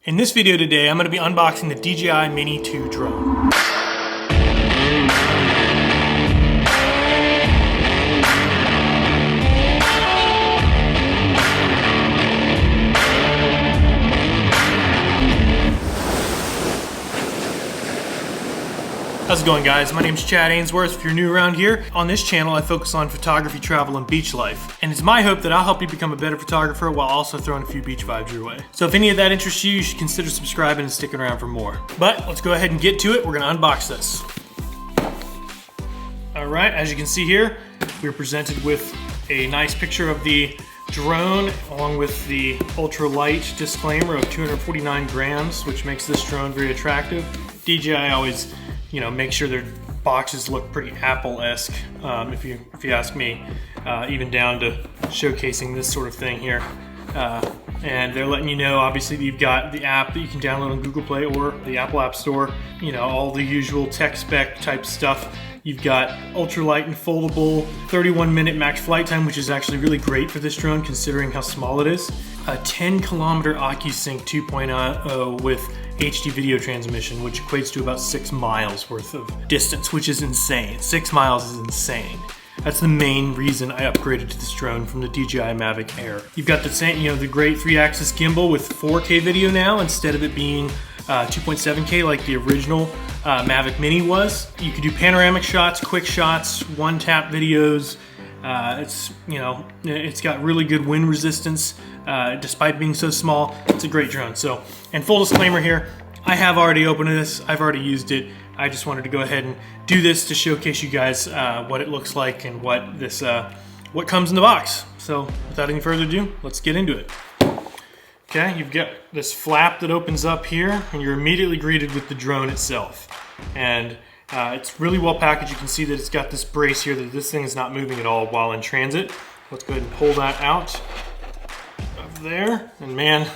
In this video today, I'm going to be unboxing the DJI Mini 2 drone. How's it going, guys? My name is Chad Ainsworth. If you're new around here, on this channel I focus on photography, travel, and beach life. And it's my hope that I'll help you become a better photographer while also throwing a few beach vibes your way. So if any of that interests you, you should consider subscribing and sticking around for more. But let's go ahead and get to it. We're gonna unbox this. All right, as you can see here, we're presented with a nice picture of the drone along with the ultralight disclaimer of 249 grams, which makes this drone very attractive. DJI always make sure their boxes look pretty Apple-esque, if you ask me, even down to showcasing this sort of thing here. And they're letting you know, obviously, that you've got the app that you can download on Google Play or the Apple App Store, all the usual tech spec type stuff. You've got ultralight and foldable, 31-minute max flight time, which is actually really great for this drone considering how small it is. A 10-kilometer OcuSync 2.0 with HD video transmission, which equates to about 6 miles worth of distance, which is insane. 6 miles is insane. That's the main reason I upgraded to this drone from the DJI Mavic Air. You've got the same, the great 3-axis gimbal with 4K video now instead of it being 2.7K like the original Mavic Mini was. You could do panoramic shots, quick shots, one-tap videos. It's got really good wind resistance despite being so small. It's a great drone. So, and full disclaimer here, I have already opened this. I've already used it. I just wanted to go ahead and do this to showcase you guys what it looks like and what comes in the box. So, without any further ado, let's get into it. Okay, you've got this flap that opens up here, and you're immediately greeted with the drone itself. And it's really well packaged. You can see that it's got this brace here that this thing is not moving at all while in transit. Let's go ahead and pull that out of there. And man,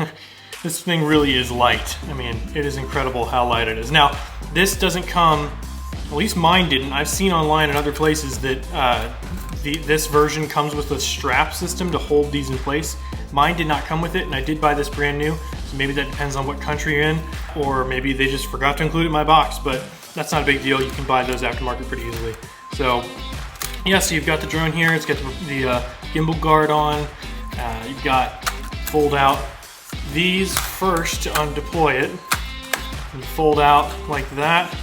this thing really is light. I mean, it is incredible how light it is. Now, this doesn't come, at least mine didn't. I've seen online in other places that this version comes with a strap system to hold these in place. Mine did not come with it, and I did buy this brand new. So maybe that depends on what country you're in, or maybe they just forgot to include it in my box, but that's not a big deal. You can buy those aftermarket pretty easily. So yeah, so you've got the drone here. It's got the gimbal guard on. You've got fold out these first to undeploy it. And fold out like that,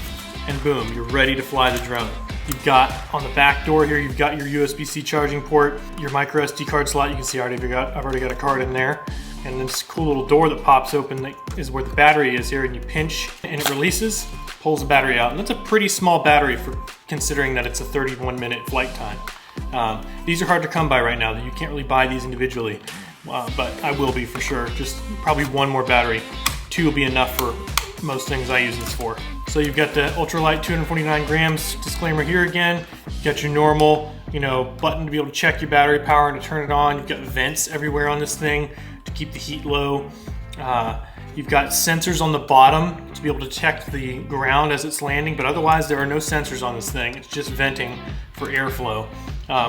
and boom, you're ready to fly the drone. You've got on the back door here, you've got your USB-C charging port, your micro SD card slot. You can see I've already got a card in there. And this cool little door that pops open that is where the battery is here, and you pinch and it releases, pulls the battery out. And that's a pretty small battery for considering that it's a 31-minute flight time. These are hard to come by right now. You can't really buy these individually, but I will be for sure. Just probably one more battery. 2 will be enough for most things I use this for. So you've got the ultralight 249 grams disclaimer here again. You've got your normal, button to be able to check your battery power and to turn it on. You've got vents everywhere on this thing to keep the heat low. You've got sensors on the bottom to be able to detect the ground as it's landing, but otherwise there are no sensors on this thing. It's just venting for airflow,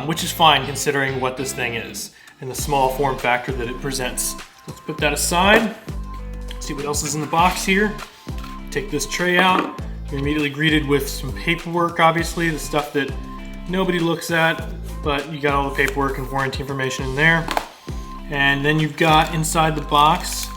which is fine considering what this thing is and the small form factor that it presents. Let's put that aside. See what else is in the box here. Take this tray out. You're immediately greeted with some paperwork, obviously, the stuff that nobody looks at, but you got all the paperwork and warranty information in there. And then you've got inside the box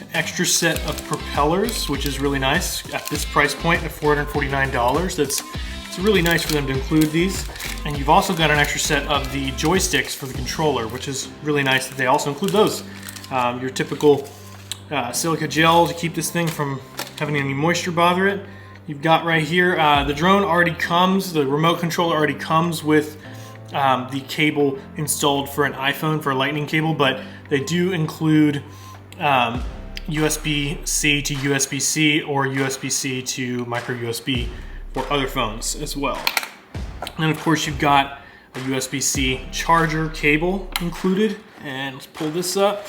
an extra set of propellers, which is really nice at this price point of $449. It's really nice for them to include these. And you've also got an extra set of the joysticks for the controller, which is really nice that they also include those. Your typical silica gel to keep this thing from having any moisture bother it. You've got right here, the drone already comes, the remote controller already comes with the cable installed for an iPhone, for a lightning cable, but they do include USB-C to USB-C or USB-C to micro USB for other phones as well. And then of course you've got a USB-C charger cable included. And let's pull this up.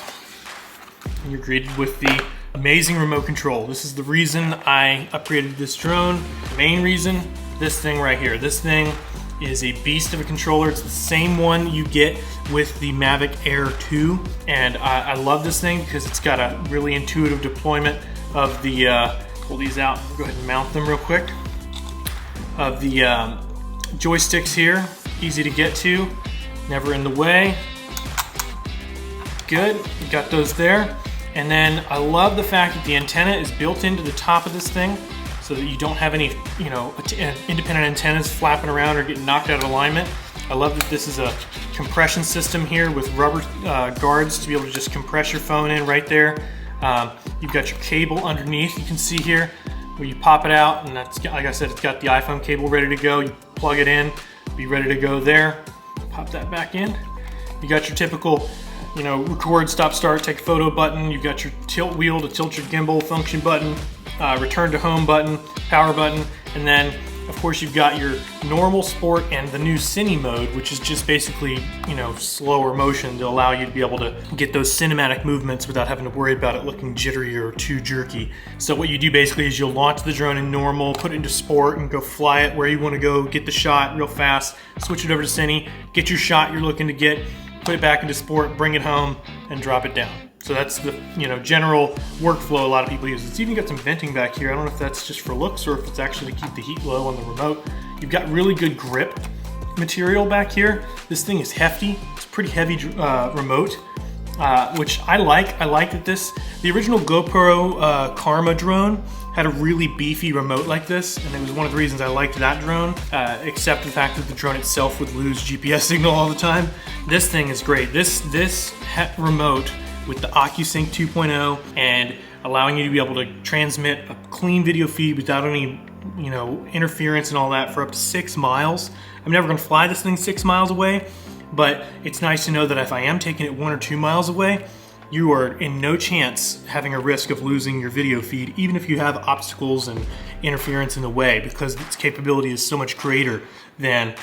And you're greeted with the amazing remote control. This is the reason I upgraded this drone. The main reason, this thing right here. This thing is a beast of a controller. It's the same one you get with the Mavic Air 2, and I love this thing because it's got a really intuitive deployment of the, pull these out, go ahead and mount them real quick, of the joysticks here. Easy to get to, never in the way. Good, you got those there. And then I love the fact that the antenna is built into the top of this thing so that you don't have any, independent antennas flapping around or getting knocked out of alignment. I love that this is a compression system here with rubber guards to be able to just compress your phone in right there. You've got your cable underneath, you can see here, where you pop it out, and that's, like I said, it's got the iPhone cable ready to go. You plug it in, be ready to go there. Pop that back in. You got your typical, record, stop, start, take photo button. You've got your tilt wheel to tilt your gimbal function button, return to home button, power button, and then of course you've got your normal, sport, and the new Cine mode, which is just basically, slower motion to allow you to be able to get those cinematic movements without having to worry about it looking jittery or too jerky. So what you do basically is you'll launch the drone in normal, put it into sport, and go fly it where you want to go, get the shot real fast, switch it over to Cine, get your shot you're looking to get, put it back into sport, bring it home, and drop it down. So that's the general workflow a lot of people use. It's even got some venting back here. I don't know if that's just for looks or if it's actually to keep the heat low on the remote. You've got really good grip material back here. This thing is hefty. It's a pretty heavy remote, which I like. I like that the original GoPro Karma drone had a really beefy remote like this, and it was one of the reasons I liked that drone, except the fact that the drone itself would lose GPS signal all the time. This thing is great. This remote with the OcuSync 2.0 and allowing you to be able to transmit a clean video feed without any, interference and all that for up to 6 miles. I'm never gonna fly this thing 6 miles away, but it's nice to know that if I am taking it 1 or 2 miles away, you are in no chance having a risk of losing your video feed, even if you have obstacles and interference in the way, because its capability is so much greater than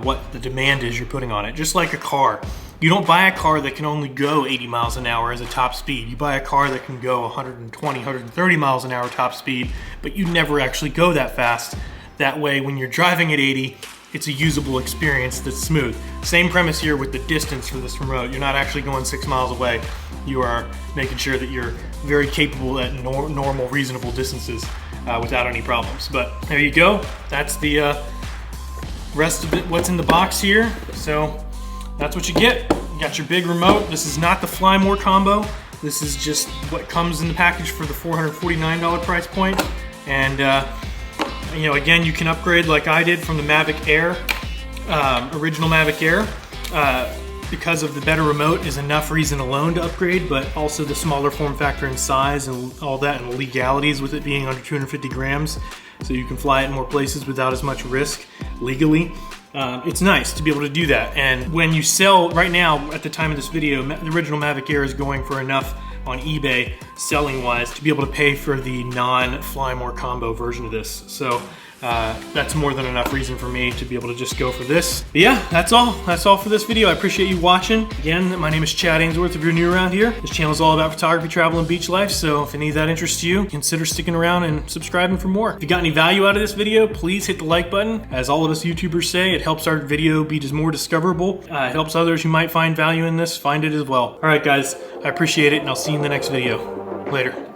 what the demand is you're putting on it. Just like a car. You don't buy a car that can only go 80 miles an hour as a top speed. You buy a car that can go 120, 130 miles an hour top speed, but you never actually go that fast. That way, when you're driving at 80, it's a usable experience that's smooth. Same premise here with the distance for this remote. You're not actually going 6 miles away. You are making sure that you're very capable at normal, reasonable distances without any problems. But there you go. That's the rest of it, what's in the box here. So that's what you get. You got your big remote. This is not the Fly More combo. This is just what comes in the package for the $449 price point. And again, you can upgrade like I did from the Mavic Air, original Mavic Air. Because of the better remote is enough reason alone to upgrade, but also the smaller form factor and size and all that, and the legalities with it being under 250 grams. So you can fly it in more places without as much risk legally. It's nice to be able to do that. And when you sell, right now, at the time of this video, the original Mavic Air is going for enough on eBay, selling wise, to be able to pay for the non-Fly More combo version of this. So that's more than enough reason for me to be able to just go for this. But yeah, that's all. That's all for this video. I appreciate you watching. Again, my name is Chad Ainsworth. If you're new around here, this channel is all about photography, travel, and beach life. So if any of that interests you, consider sticking around and subscribing for more. If you got any value out of this video, please hit the like button. As all of us YouTubers say, it helps our video be more discoverable. It helps others who might find value in this find it as well. All right, guys, I appreciate it, and I'll see you in the next video. Later.